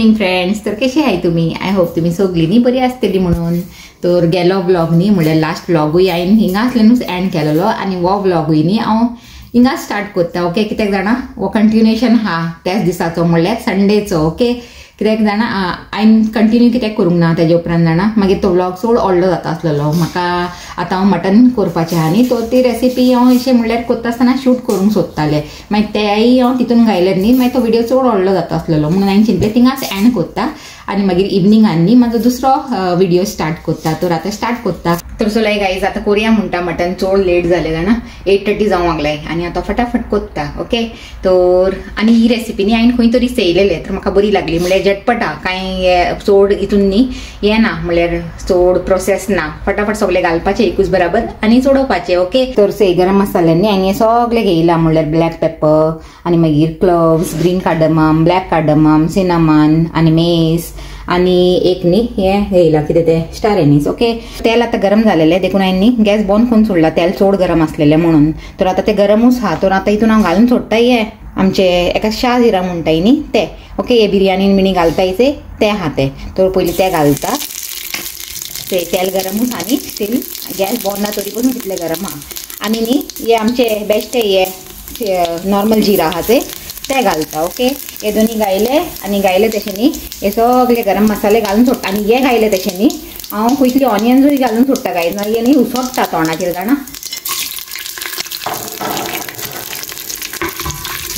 Evening friends. तर कशी आहे तुम्ही? आय होप तुम्ही सगळी न्ही बरी आसतली म्हणून. तर गेलो ब्लॉग न्ही म्हणल्यार लास्ट ब्लॉगूय हांवें हिंगासल्यानूच एंड केलेलो आनी हो ब्लॉगूय न्ही हांव हिंगा स्टार्ट करता. ओके, कित्याक जाणा हो कंटिन्युएशन हा त्याच दिसाचो म्हणल्यार संडेचो. ओके, कित्याक जाणा हांवें कंटिन्यू कित्याक करूंक ना तेजे उपरांत जाणा मागीर तो ब्लॉग चड व्हडलो जाता आसलेलो. म्हाका आतां हांव मटन करपाचें आहा न्ही, तो ती रेसिपी हांव अशें म्हणल्यार करता आसतना शूट करूंक सोदतालें. मागीर तेंय हांव तितून घायलें न्ही, मागीर तो व्हिडिओ चड व्हडलो जाता आसलेलो म्हणून हांवें चिंतलें थिंगाच एंड करता आनी मागीर इवनिंगान न्ही म्हाजो दुसरो व्हिडिओ स्टार्ट करता. तर आतां स्टार्ट करता. तर सो लायक गायज आतां कोरया म्हणटा मटन चड लेट जालें जाणा 8:30 जावंक लागलाय आनी आतां फटाफट करता. ओके, तर आनी ही रेसिपी न्ही हांवें खंय तरी चयलेलें तर म्हाका बरी लागली. म्हणल्यार झटपट कांय चड हितून न्ही हें ना, म्हणल्यार चड प्रोसेस ना, फटाफट सगळें घालपाचें एकूच बराबर आनी चडोवपाचें. ओके, तर से गरम मसाल्यांनी हांवें हें सगळें घेयलां म्हणल्यार ब्लॅक पेपर आनी मागीर cloves, green cardamom, black cardamom, cinnamon आनी मेस आनी एक न्ही हें घेयलां कितें तें स्टार एनीस. ओके, तेल आतां गरम जालेलें देखून हांवें न्ही गॅस बंद करून सोडला, तेल चड गरम आसलेलें म्हणून. तर आतां तें गरमूच आहा. तर आतां हितून हांव घालून सोडटा हें आमचे एका शाह जिरा म्हणटाय न्ही तें. ओके, हे बिर्याणीन बिणी घालतायचे तें आहा तें. तर पयलीं तें घालता. ते तेल गरमूच आहा न्ही, स्टील गॅस बंद ना तरी पूण तितलें गरम आहा. आनी न्ही हे आमचे बेश्टे हे नॉर्मल जिरा आहा ते घालता. ओके, हे दोनी घायले तशें न्ही हे सगळे गरम मसाले घालून सोडटा आनी हे घायले तशें न्ही हांव खंयतरी ऑनियन्सूय घालून सोडटा गायज, ना हे न्ही उसोडटा तोंडाचेर जाणा.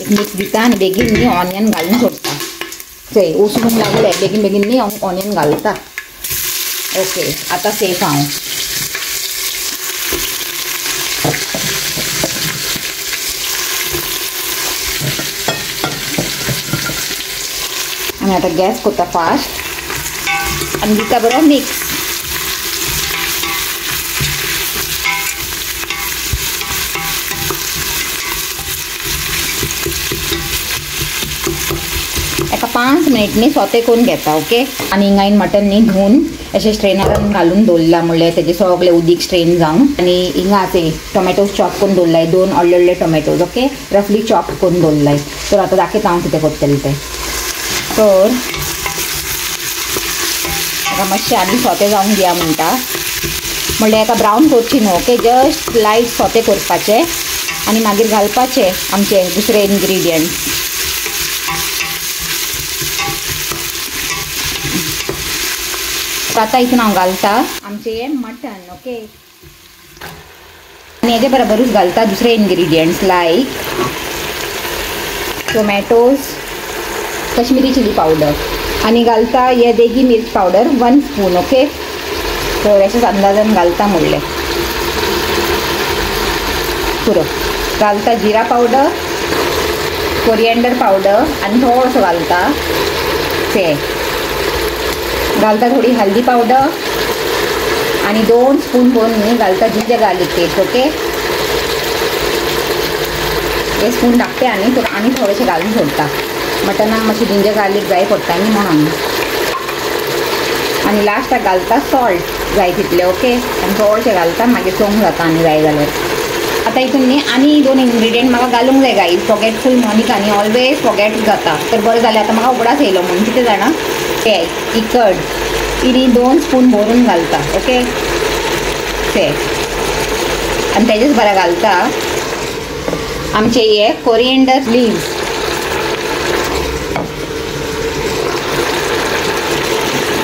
एक मिक्स दिता आनी बेगीन न्ही ऑनियन घालून सोडटा. चय उसळूंक लागले बेगीन बेगीन न्ही हांव ऑनियन घालता. ओके, आतां सेफ हांव. आनी आतां गॅस करता फास्ट आनी दिता बरो मिक्स. एका 5 मिनिट न्ही सोते करून घेता. ओके, आनी हिंगा मटन न्ही धुवन अशें स्ट्रेनरान घालून दवरला म्हणल्यार तेजे सगळे उदीक स्ट्रेन जावन. आनी हिंगा ते टोमॅटोज चॉप करून दवरलाय, 2 व्हडले टोमॅटोज. ओके, रफली चॉप करून दवरलाय. तर आतां दाखयता हांव कितें करतलें तें. तर ताका मातशें आनी सोते जावंक दिया म्हणटा, म्हणल्यार एका ब्रावन करची न्हू. ओके, जस्ट लायट सोते करपाचे आनी मागीर घालपाचे आमचे दुसरे इन्ग्रिडियंट्स. आतां हितून हांव घालता आमचें हें मटन. ओके, आनी हेजे बरोबरूच घालता दुसरे इन्ग्रिडियंट्स लायक टोमॅटोज, कश्मीरी चिली पावडर आनी घालता हे देगी मिर्च पावडर 1 स्पून. ओके, तर अशेंच अंदाजान घालता म्हणलें पुरो. घालता जिरा पावडर, कोरिएंडर पावडर आनी थोडोसो घालता ते घालता थोडी हल्दी पावडर आनी 2 स्पून करून न्ही घालता जिंजर गार्लिक पेस्ट. ओके, हे स्पून धाकटे आनी थोडेशें घालून सोडटा. मटनाक मातशी जिंजर गार्लिक जाय पडटा न्ही म्हणून. आनी लास्टाक घालता सॉल्ट जाय तितलें. ओके, आनी थोडेशें घालता मागीर चोंक जाता आनी जाय जाल्यार. आतां हितून न्ही आनी 2 इन्ग्रिडियंट म्हाका घालूंक जाय गायज. फॉगेटफूल मोनिका न्ही ऑलवेज फॉगेट जाता. तर बरें जालें आतां म्हाका उगडास येयलो म्हणून कितें जाणा ते इकड ती 2 स्पून भरून घालता. ओके, ते आनी तेजेच बरें घालता आमचे हे कोरिएंडर लिव्स.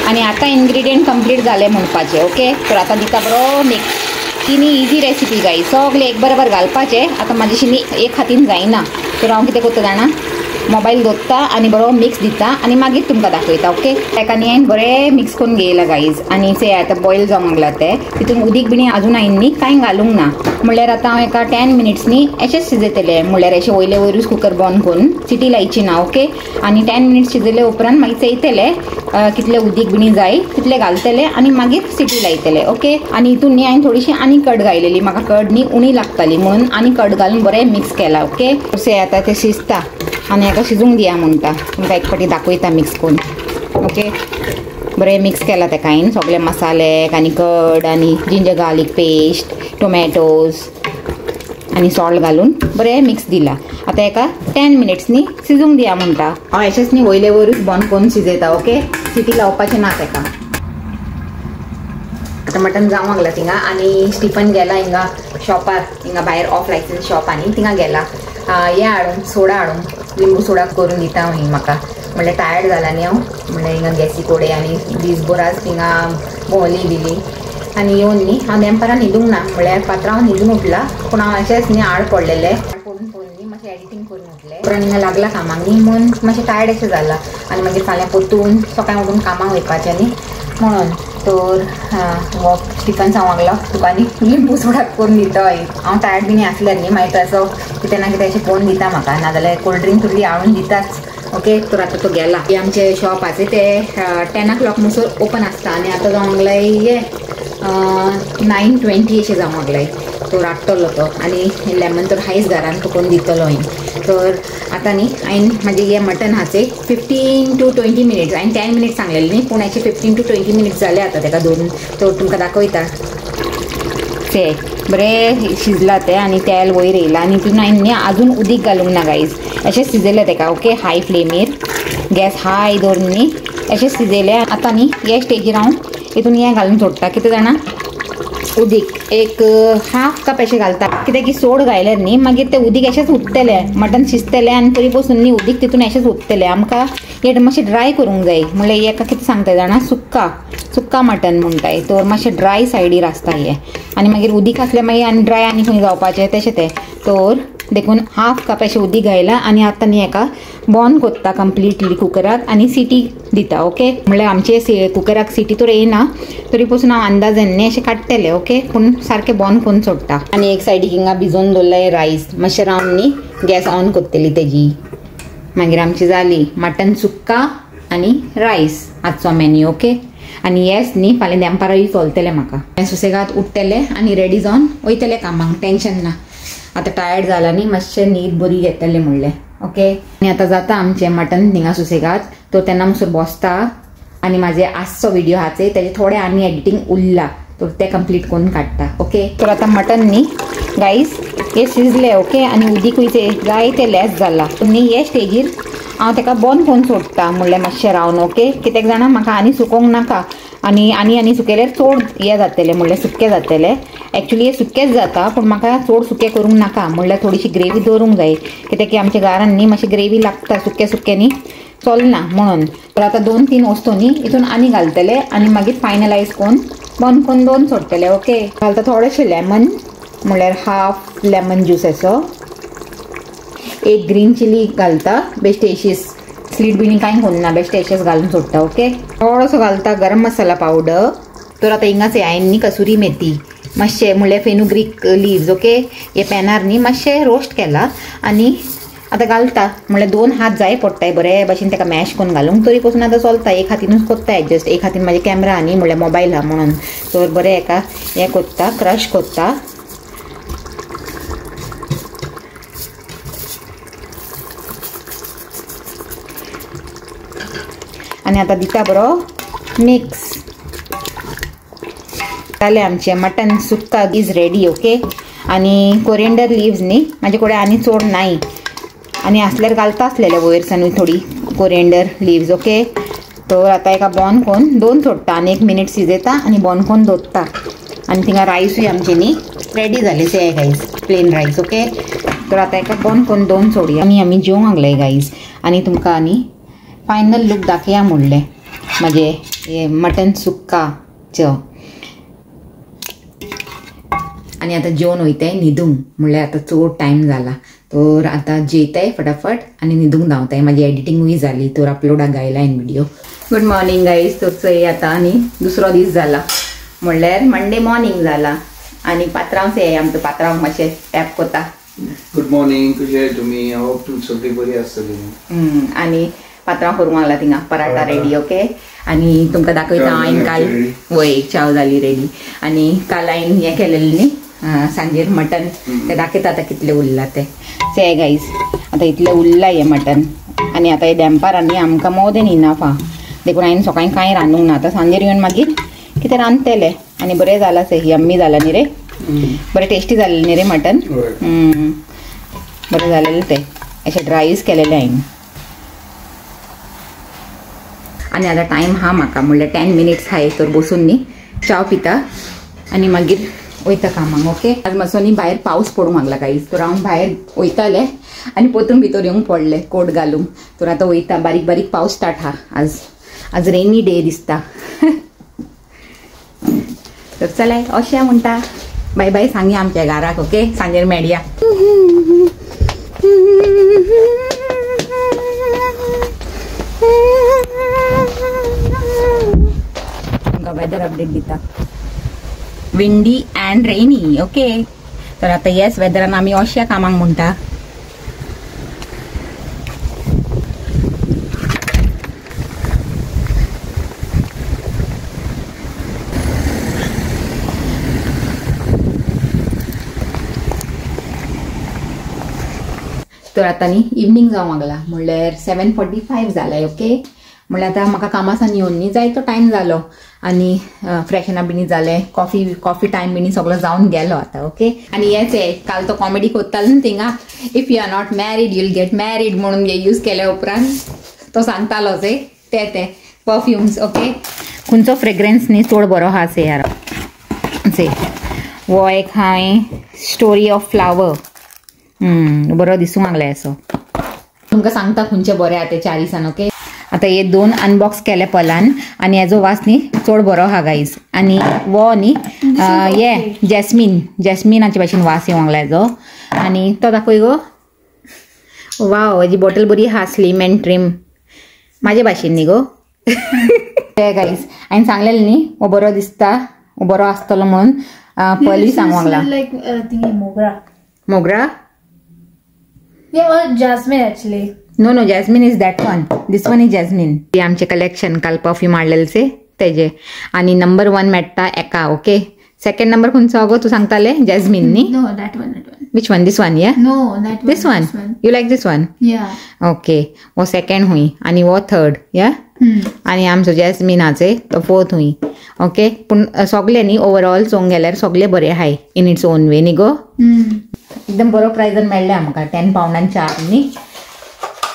आनी आतां इन्ग्रिडियंट कंप्लीट जाले म्हणपाचे. ओके, तर आतां दिता बरो मिक्स. ती न्ही इजी रेसिपी गाय, सगळे एक बरोबर घालपाचे. आतां म्हाजेशी न्ही एक हातीन जायना, तर हांव कितें करता जाणा मोबायल दवरता आनी बरो मिक्स दिता आनी मागीर तुमकां दाखयता. ओके, ताका न्ही हांवें बरें मिक्स करून घेयला गायज. आनी ते आतां बॉयल जावंक लागला ते तितून उदीक बिणी आजून हांवें न्ही कांय घालूंक ना. म्हणल्यार आतां हांव एका 10 मिनिट्स न्ही अशेंच शिजयतलें. म्हणल्यार अशें वयले वयरूच कुकर बंद करून सिटी लायची ना. ओके, आनी 10 मिनिट्स शिजयले उपरांत मागीर चयतलें कितलें उदीक बिणी जाय तितलें घालतलें आनी मागीर सिटी लायतलें. ओके, आनी हितून न्ही हांवें थोडीशी आनी कड घायलेली, म्हाका कड न्ही उणी लागताली म्हणून आनी कड घालून बरें मिक्स केला. ओके, तशें आतां तें शिजता आनी हाका शिजूंक दिया म्हणटा. तुमकां एक फावटी दाखयता मिक्स करून. ओके, बरें मिक्स केला तेका हांवें सगळे मसाले आनी कड आनी जिंजर गार्लिक पेस्ट, टोमॅटोज आनी सॉल्ट घालून बरें मिक्स दिला. आतां एका 10 मिनिट्सनी शिजूंक दिया म्हणटा. हांव अशेंच न्ही वयले वरूच बंद करून शिजयता. ओके, सिटी लावपाचें ना तेका. आतां मटन जावंक लागला थिंगा आनी स्टिफन गेला हिंगा शॉपार, हिंगा भायर ऑफ लायसन्स शॉप आनी थिंगा गेला हे हाडूंक सोडा हाडूंक, लिंबू सोडा करून दिता हांव हिंग म्हाका. म्हणल्यार टायर्ड जाला न्ही हांव, म्हणल्यार हिंगा गॅसी कोडे आनी दिसभर आज थिंगा भोंवली बिली आनी येवन न्ही हांव दनपारां न्हिदूंक ना. म्हणल्यार पात्रांव न्हिदून उठला पूण हांव अशेंच न्ही आड पडलेलें पडून न्ही मातशें एडिटींग करून उठलें. परत हिंगा लागला कामाक न्ही म्हूण मातशें टायर्ड अशें जाला आनी मागीर फाल्यां परतून सकाळीं उठून कामाक वयपाचें न्ही म्हणून. तर हो स्टिफन सांगूंक लागला तुका न्ही लिंबू सोडा करून दिता. हांव टायर्ड बी आसल्यार न्ही मागीर असो कितें ना कितें अशें करून दिता म्हाका, नाजाल्यार कोल्ड ड्रिंक तुजी हाडून दिताच. ओके, तर आतां तो गेला. आमचे शॉप आसा ते 10 o'clock म्हणसर ओपन आसता आनी आतां जावंक लागलाय हे 9:20 अशें जावंक लागलाय. तो राखतलो तो आनी लेमन तर हायच घरान तो कोण दितलो हांवें. तर आतां न्ही हांवें म्हाजे हे मटन हाचे 15 to 20 मिनिट्स, हांवें 10 मिनिट्स सांगलेलें न्ही पूण हाचे 15 to 20 मिनिट्स जाले आतां तेका दवरून. तर तुमकां दाखयता ते बरें शिजला तें आनी तेल वयर येयला आनी तितून हांवें न्ही आजून उदीक घालूंक ना गायज. अशें शिजयलें तेका. ओके, हाय फ्लेमीर गॅस हाय दवरून न्ही अशें शिजयलें. आतां न्ही हे स्टेजीर हांव हितून हें घालून सोडटा, कितें जाणां उदीक एक हाफ कप अशें घालता. कित्याक की सोड घायल्यार न्ही मागीर तें उदीक अशेंच उरतलें, मटन शिजतलें आनी तरी पासून न्ही उदीक तितून अशेंच उरतलें. आमकां हे मातशें ड्राय करूंक जाय. म्हणल्यार हेका कितें सांगता जाणा सुक्का मटन म्हणटाय. तर मातशें ड्राय सायडीर आसता हें आनी मागीर उदीक आसल्यार मागीर आनी ड्राय आनी खंय जावपाचें तशें तें. तर देखून हाफ कप अशें उदीक घायला आनी आतां न्ही हेका बॉन कोत्ता कंप्लिटली कुकराक आनी सिटी दिता. ओके, म्हणल्यार आमचे कुकराक सिटी तर येना तरी पासून हांव अंदाजान न्ही अशें काडटलें. ओके, पूण सारकें बॉन करून सोडटा. आनी एक सायडीक हिंगा भिजोवन दवरलें रायस मातशें रावन न्ही गॅस ऑन कोत्तली तेजी. मागीर आमची जाली मटन सुक्का आनी रायस आजचो मेन्यू. ओके, आनी हेच न्ही फाल्यां दनपारां चलतलें म्हाका. हांवें सुसेगाद उठतलें आनी रेडी जावन वयतलें कामाक, टेन्शन ना. आतां टायर्ड जाला न्ही मातशें न्हीद बरी घेतलें म्हणलें. ओके, आनी आतां जाता आमचें मटन थिंगा सुसेगाद. तर तेन्ना म्हणसर बसता आनी म्हाजे आजचो व्हिडिओ आहाचे तेजे थोडें आनी एडिटींग उरला तर तें कंप्लीट करून काडटा. ओके, तर आतां मटन न्ही गायज हे शिजलें. ओके, आनी उदीक जाय तें लेस जाला न्ही हे स्टेजीर हांव तेका बंद करून सोडटा. म्हणल्यार मातशें रावन. ओके, कित्याक जाणां म्हाका आनी सुकोवंक नाका आनी सुकयल्यार चड हें जातलें, म्हणल्यार सुकें जातलें. एक्चुली हे सुकेंच जाता पूण म्हाका चड सुकें करूंक नाका, म्हणल्यार थोडीशी ग्रेवी दवरूंक जाय. कित्याक की आमच्या घरान न्ही मातशी ग्रेवी लागता, सुकें न्ही चलना म्हणून. तर आतां 2-3 वस्तू न्ही हितून आनी घालतले आनी मागीर फायनलायज करून बंद करून दवरून सोडटले. ओके, घालता थोडेशें लेमन, म्हणल्यार हाफ लेमन ज्यूस असो, एक ग्रीन चिली घालता, बेश्टेशीस स्लीट बिनी कांय करिना, बेश्टेशीस घालून सोडटा. ओके, थोडोसो घालता गरम मसाला पावडर. तर आतां हिंगाच हांवें न्ही कसुरी मेथी मातशें म्हणल्यार फेनुग्रीक लिव्स. ओके, हे पॅनार न्ही मातशें रोस्ट केला आनी आतां घालता. म्हणल्यार 2 हात जाय पडटाय बरे भाशेन तेका मॅश करून घालूंक. तरी पासून आतां चलता, एक हातीनूच कोत्ता एडजस्ट. एक हातीन म्हाजे कॅमेरा न्ही म्हणल्यार मोबायल हा म्हणून. तर बरें हेका हें कोत्ता, क्रश कोत्ता. आनी आतां दिता बरो मिक्स. जालें आमचें मटन सुक्का इज रेडी. ओके, आनी कोरिएंडर लिव्स न्ही म्हाजे कडेन आनी चड नाय आनी आसल्यार घालता आसलेले वयर सावन थोडी कोरिएंडर लिव्स. ओके, तर आतां एका बॉन करून दवरून सोडटा आनी 1 मिनिट शिजयता आनी बॉन करून दवरता. आनी थिंगा रायसूय आमचे न्ही रेडी जाले से गायज, प्लेन रायस. ओके, तर आतां एका बॉन करून दवरून सोडया आनी आमी जेवंक लागले गायज. आनी तुमकां आनी फायनल लूक दाखया म्हणलें म्हाजे हे मटन सुक्काचो. आनी आतां जेवण वयताय न्हिदूंक, म्हणल्यार आतां चड टायम जाला. तर आतां जेयताय फटाफट आनी न्हिदूंक धांवताय. म्हाजी एडिटींगूय जाली तर अपलोडाक घायला हांवें व्हिडिओ. Good morning guys. तर चोय आतां आनी दुसरो दीस जाला म्हणल्यार मंडे मॉर्निंग जाला आनी पात्रांव से आमचो पात्रांव मातशें टॅप कोता. गुड मॉर्निंग, कशें तुमी? हांव तुमी सगळीं बरी आसतली. आनी पात्रांव करूंक लागला थिंगा पराठा रेडी. ओके, आनी तुमकां दाखयता हांवें काल वय चाव जाली रेडी. आनी काल हांवें हें केलेलें न्ही सांजेर मटन, तें दाखयता आतां कितलें उरलां तें. से गायज आतां इतलें उरलां हें मटन आनी आतां हे दनपारां न्ही आमकां मोर देन इनफ आहा. देखून हांवें सकाळीं कांय रांदूंक ना. आतां सांजेर येवन मागीर कितें रांदतलें. आनी बरें जालां से यम्मी जालां न्ही रे. बरें टेस्टी जालेलें न्ही रे मटन. बरें जालेलें तें अशें ड्रायच केलेलें हांवें. आनी आतां टायम हा म्हाका म्हणल्यार 10 मिनिट्स हाय तर बसून न्ही च्या पिता आनी मागीर वयता कामाक. ओके आज मातसो न्ही भायर पावस पडूंक लागला गाईज. तर हांव भायर वयतालें आनी परतून भितर येवंक पडलें कोट घालूंक. तर आतां वयता. बारीक बारीक पावस स्टार्ट हा. आज रेनी डे दिसता. तर चलाय अशें म्हणटा बाय बाय सांगया आमच्या घराक. ओके सांजेर मेळया. वेदर अपडेट दिता विंडी अँड रेनी. ओके तर आता येस वेदरान आमी अशा कामाक म्हणटा. तर आता न्ही इवनिंग जावंक लागला म्हणल्यार 7:45 जालाय. ओके म्हणल्यार आतां म्हाका कामासान येवन न्ही जायतो टायम जालो आनी फ्रेशन अप बी जालें. कॉफी टायम बी सगळो जावन गेलो आतां. ओके आनी हेच आहे काल तो कॉमेडी कोत्तालो न्ही थिंगा if you are not married you'll get married म्हणून हे यूज केल्या उपरांत तो सांगतालोच ते परफ्युम्स. ओके खंयचो फ्रेग्रन्स न्ही चड बरो हा से यार से वो एक हांवें स्टोरी ऑफ फ्लावर बरो दिसूंक लागलाय असो. तुमकां सांगता खंयचे बरे आहा ते 4 दिसान. ओके आता हे 2 अनबॉक्स केले पलान आनी हेजो वास न्ही चड बरो हा गाईज. आनी वो न्ही हे जॅस्मिनाचे भाशेन वास येवंक लागला हेजो. आनी तो दाखय गो. वाव हेजी बॉटल बरी हा स्लीम एंड ट्रीम म्हाजे भाशेन न्ही गो. ते गाईज हांवें सांगलेलें न्ही हो बरो दिसता हो बरो आसतलो म्हणून पयलीं सांगूंक लागला. मोगरा Yeah, or jasmine actually. No, jasmine is that one. This one is jasmine. हे आमचे कलेक्शन काल परफ्यूम हाडलेले तेजे. आणि नंबर 1 मेळटा एका. ओके सेकंड नंबर खंयचो गो तू सांगताले जॅस्मिन न्ही. No, that one. Which one? This one, yeah? No, that one. This one? You like this one? Yeah. Okay. वो सेकंड हुई आणि वो थर्ड. या आणि आमचो जॅस्मिनाचे तो 4th हुई. ओके पूण सगळे न्ही ओवरऑल चोवंक गेल्यार सगळे बरे हाय इन इट्स ओन वे न्ही गो. एकदम बरो प्रायजान मेळ्ळे आमकां 10 पावंडान 4 न्ही.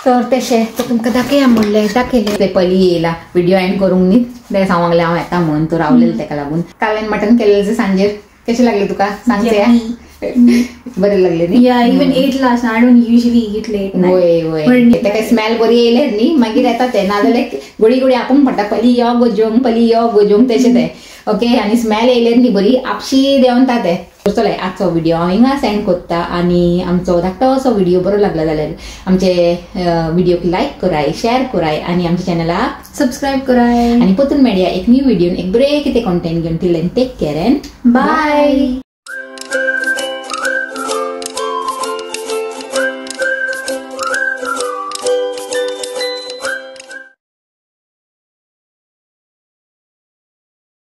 तर तशें तर तुमकां दाखया म्हणलें दाखयलें. ते पयलीं येयला व्हिडिओ एंड करूंक न्ही ते सांगूंक लागलें हांव येता म्हणून. तो रावलेलो तेका लागून. काल हांवें मटन केलेलें सांजेर कशें लागलें तुका सांगचें. बरें लागलें न्ही. Yeah, even ate last night. I don't usually eat late night. वय तेका स्मेल बरी येयले न्ही मागीर येता ते नाजाल्यार घडी आपूंक पडटा पयलीं यो गोजोंग तशें ते. ओके आनी स्मेल येयले न्ही बरी आपशी देंवता ते. चल आजचो व्हिडिओ हांव हिंगा सेंड कोत्ता आनी आमचो धाकटो असो व्हिडिओ बरो लागला जाल्यार आमचे व्हिडिओक लायक कराय शेअर कराय आनी आमच्या चॅनलाक सबस्क्राईब कराय आनी परतून मेळया एक न्यू व्हिडिओन एक बरें कितें कॉन्टेंट घेवन till then take care and bye.